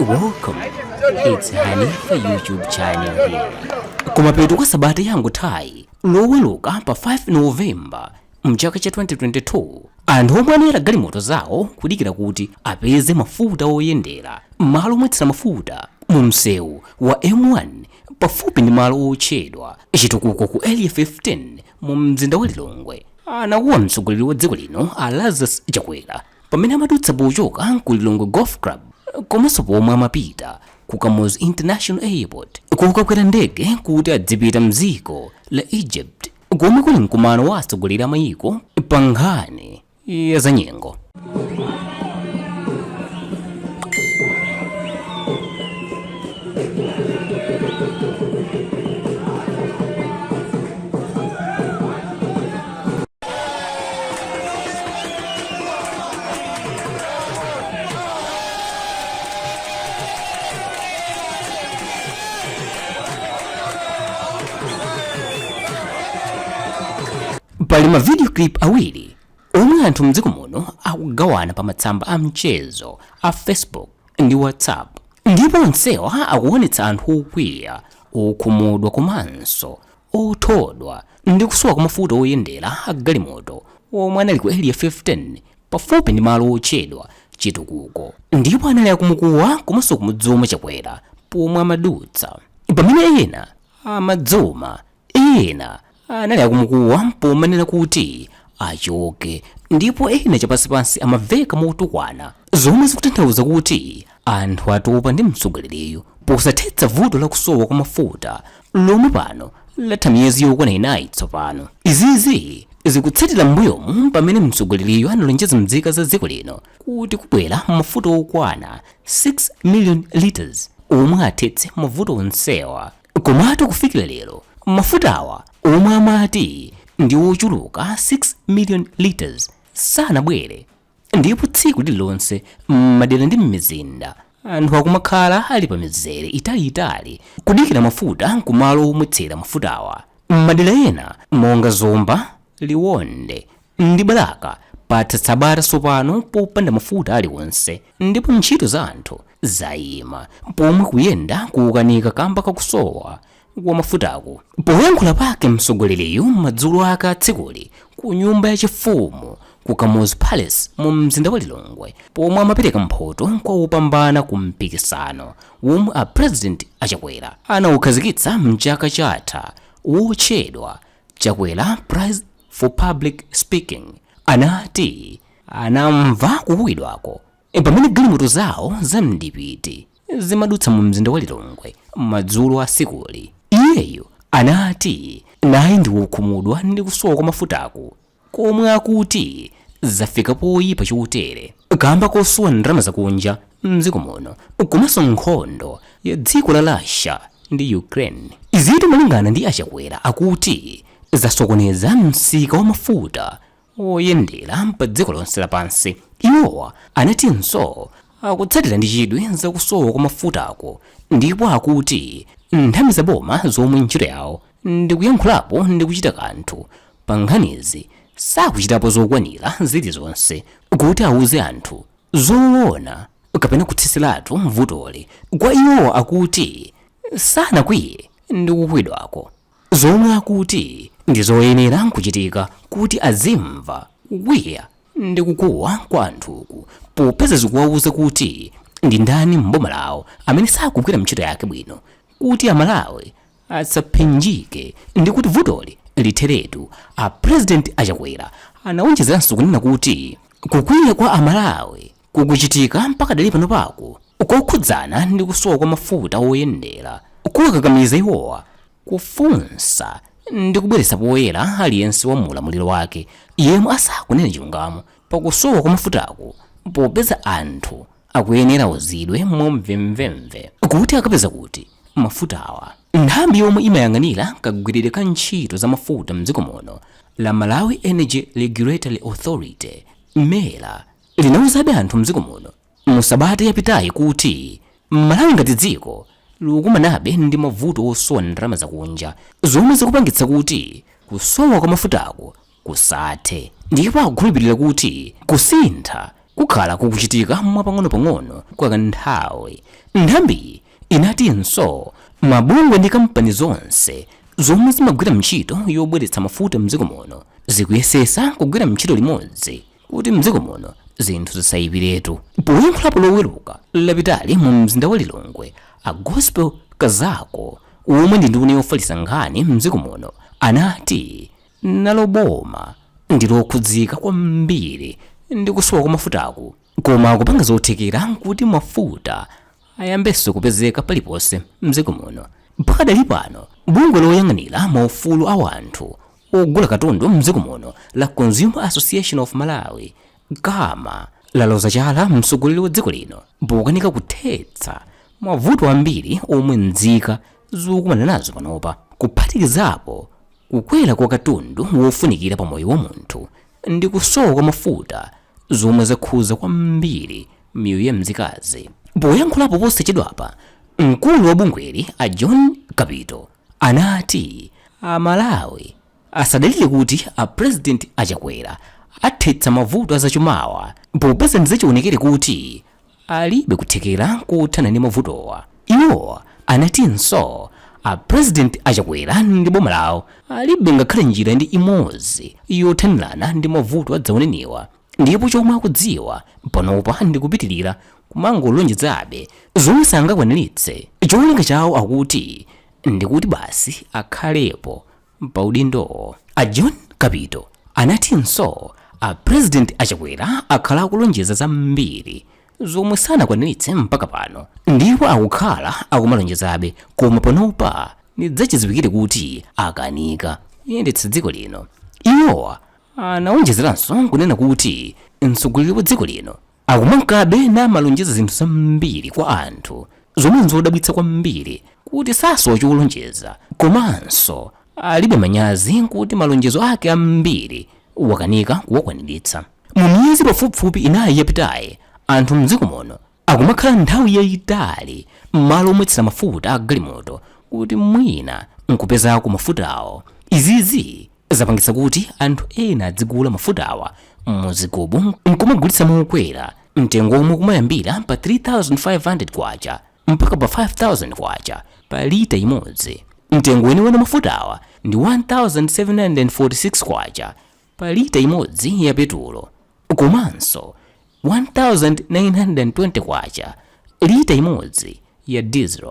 Welcome, it's Honey for YouTube channel here. Kumapeto kwa sabata yangothayi loweruka pa 5 November mchaka cha 2022 anthu omwe anayala galimoto zawo kudikira kuti apeze mafuta oyendera mmalo omwetsera mafuta mu msewu wa M1 pafupi ndi malo otchedwa Chitukuko ku area 15 mu mzinda wa Lilongwe. Anakuwa mtsogoleri wa dziko lino Lazarus Chakwera pamene amadutsa pochoka ku Lilongwe Golf Club komanso pomwe amapita ku Kamuzu International Airport kukakwera ndege kuti adzipita mdziko la Egypt komwe kuli mkumano wa atsogoleri amayiko pa nkhani ya zanyengo. Pali ma video clip awiri omwe anthu mdziko muno akugawana pa matsamba a mchezo a Facebook ndi WhatsApp, ndipo onsewa akuonetsa anthu okwiya okhumudwa komanso othodwa ndi kusowa kwa mafuta oyendera a galimoto omwe anali ku area 15 pafupi ndi malo otchedwa Chitukuko, ndipo anali akumukuwa komanso kumudzoma Chakwera pomwe amadutsa pamene ena amadzoma ena anali akumukuwa pomanena kuti achoke, ndipo ena chapansipansi amaveka motukwana zomwe zikutanthauza kuti anthu atopa ndi mtsogoleriyo posathetsa vuto la kusowa kwa mafuta lomwe pano latha miyezi yokwana inayi tsopano. Izizi zikutsatira mbuyomu pamene mtsogoleriyo analonjeza mzika za dziko lino kuti kubwera mafuta okwana 6 million liters omwe athetse mavuto onsewa. Komatu kufikira lero mafutawa omwe amati ndi ochuluka 6 million liters sanabwere, ndipo tsiku lililonse m'madera ndi m'mizinda anthu akumakhala ali pa mizere italiitali kudikira mafuta ku malo omwetsera mafutawa. M'madera ena monga Zomba, Liwonde ndi Balaka patha sabata tsopano popanda mafuta aliwonse, ndipo ntchito za anthu zayima pomwe kuyenda kukanika kamba kakusowa kwa mafutako. Poyankhula pake mtsogoleriyu madzulo ake atsikuli ku nyumba yachifumu ku Kamuzu Palace mu mzinda wa Lilongwe pomwe amapereka mphoto kwa opambana ku mpikisano womwe a President Chakwera anawukhazikitsa mchaka chatha wotchedwa Chakwera Prize for Public Speaking. Anati anamva kuwidwako pamene galimoto zawo za mdipiti zimadutsa mu mzinda wa Lilongwe madzulo asikuli. Iyeyo anati naye ndi wokhumudwa ndi kusowa kwa mafutako komwe akuti zafika poyipa chotere kamba kosowa ndalama zakunja mdziko muno komanso nkhondo ya dziko la Russia ndi Ukraine. Izitu malingana ndi Chakwera akuti zasokoneza msika wa mafuta oyendera pa dziko lonse lapansi. Iwowa anatinso akutsatira ndi chidwi zakusowa kwa mafutako, ndipo akuti nthambi za boma zomwe ntchito yawo ndi kuyankhulapo ndi kuchita kanthu pa nkhanizi sakuchitapo zokwanira zilizonse kuti awuze anthu zoona kapena kutsitsilatu vutoli. Kwa iwo akuti sanakwiye ndi kukwidwako, zomwe akuti ndi zoyenera kuchitika kuti azimva kukwiya ndi kukuwa kwa anthuku popeza zikuwawuza kuti ndi ndani mboma lawo amene sakugwira ntchito yake bwino kuti Amalawi asaphinjike ndi kuti vutoli litheretu. A President Chakwera anawonjezeranso kunena kuti kukwiya kwa Amalawi kukuchitika mpaka dali pano pako kokhudzana ndi kusowa kwa mafuta oyendera kuwakakamiza iwowa kufunsa ndi kubweretsa poyera aliyense wa mulamuliro wake yemwe asakunena chilungamo pakusowa kwa mafutako popeza anthu akuyenera uzidwe momvemvemve kuti akapeza kuti mafutawa. Nthambi yomwe imayang'anira kagwiridwe ka ntchito za mafuta mdziko muno la Malawi Energy Regulatory Authority mera linawuzabe anthu mdziko muno mu sabata yapitayi kuti Malawi ngati dziko likumanabe ndi mavuto osowa ndalama zakunja zomwe zikupangitsa kuti kusowa kwa mafutako kusathe, ndipo akukhulupirira kuti kusintha kukhala kukuchitika mwapang'ono-pang'ono kwa kanthawi. Nthambi inatinso mabungwe ndi kampani zonse zomwe zimagwira ntchito yobweretsa mafuta mdziko muno zikuyesesa kugwira ntchito limodzi kuti mdziko muno zinthu zisayipiretu. Poyankhulapo loweruka lapitali mu mzinda wa Lilongwe, a Gospel Kazako omwe ndi nduna yofalitsa nkhani mdziko muno anati nalo boma ndi lokhudzika kwambiri ndi kusowa kwa mafutaku, koma kupanga zothekera kuti mafuta ayambenso kupezeka paliponse mdziko muno. Pakadali pano bungwe loyang'anira maufulu a anthu ogula katundu mdziko muno la Consumer Association of Malawi kama laloza chala mtsogoleri wa dziko lino pokanika kuthetsa mavuto ambiri omwe nzika zikukumana nazo panopa, kuphatikizapo kukwera kwa katundu wofunikira pa moyo wa munthu ndi kusowa kwa mafuta zomwe zakhuza kwambiri miyoyo ya mzikazi. Poyankhulapo posachedwapa, mkulu wa bungweli a John Kapito anati Amalawi asadalire kuti a President Chakwera athetsa mavuto azachumawa popeza ndizachiwonekere kuti alibe kuthekera kuthana ndi mavutowa. Iwowa anatinso a President Chakwera ndi boma lawo alibe ngakhale njira ndi imodzi yothanirana ndi mavuto adzaoneniwa, ndipo chomwe akudziwa panopa ndi kupitirira kumangolonjezabe zomwe sangakwaniritse. Cholinga chawo akuti ndikuti basi akhalepo pa udindowo. A John Kapito anatinso a President Chakwera akhala akulonjeza zambiri zomwe sanakwaniritse mpaka pano, ndipo akukhala akumalonjezabe, koma panopa ndidzachizipikire kuti akanika yendetsa dziko lino. Iwowa anawonjezeranso kunena kuti mtsogoleri wa dziko lino akumankabe namalonjeza zinthu zambiri kwa anthu zomwe nzodabwitsa kwambiri kuti sasowa cholonjeza, komanso alibe manyazi kuti malonjezo ake ambiri wakanika kuwakwaniritsa. Mu miyezi pafupifupi inayi yapitayi anthu mdziko muno akumakhala nthawi yayitali mmalo omwetsera mafuta a galimoto kuti mwina nkupezako mafutawo. Izizi zapangitsa kuti anthu ena adzigula mafutawa muzigubu nkumagulitsa mokwera, mtengo omwe kumayambira pa 3,500 kwacha mpaka pa 5,000 kwacha pa lita imodzi. Mtengo weniweni mafutawa ndi 1,746 kwacha pa lita imodzi ya petulo, komanso 1,920 kwacha lita imodzi ya diesel.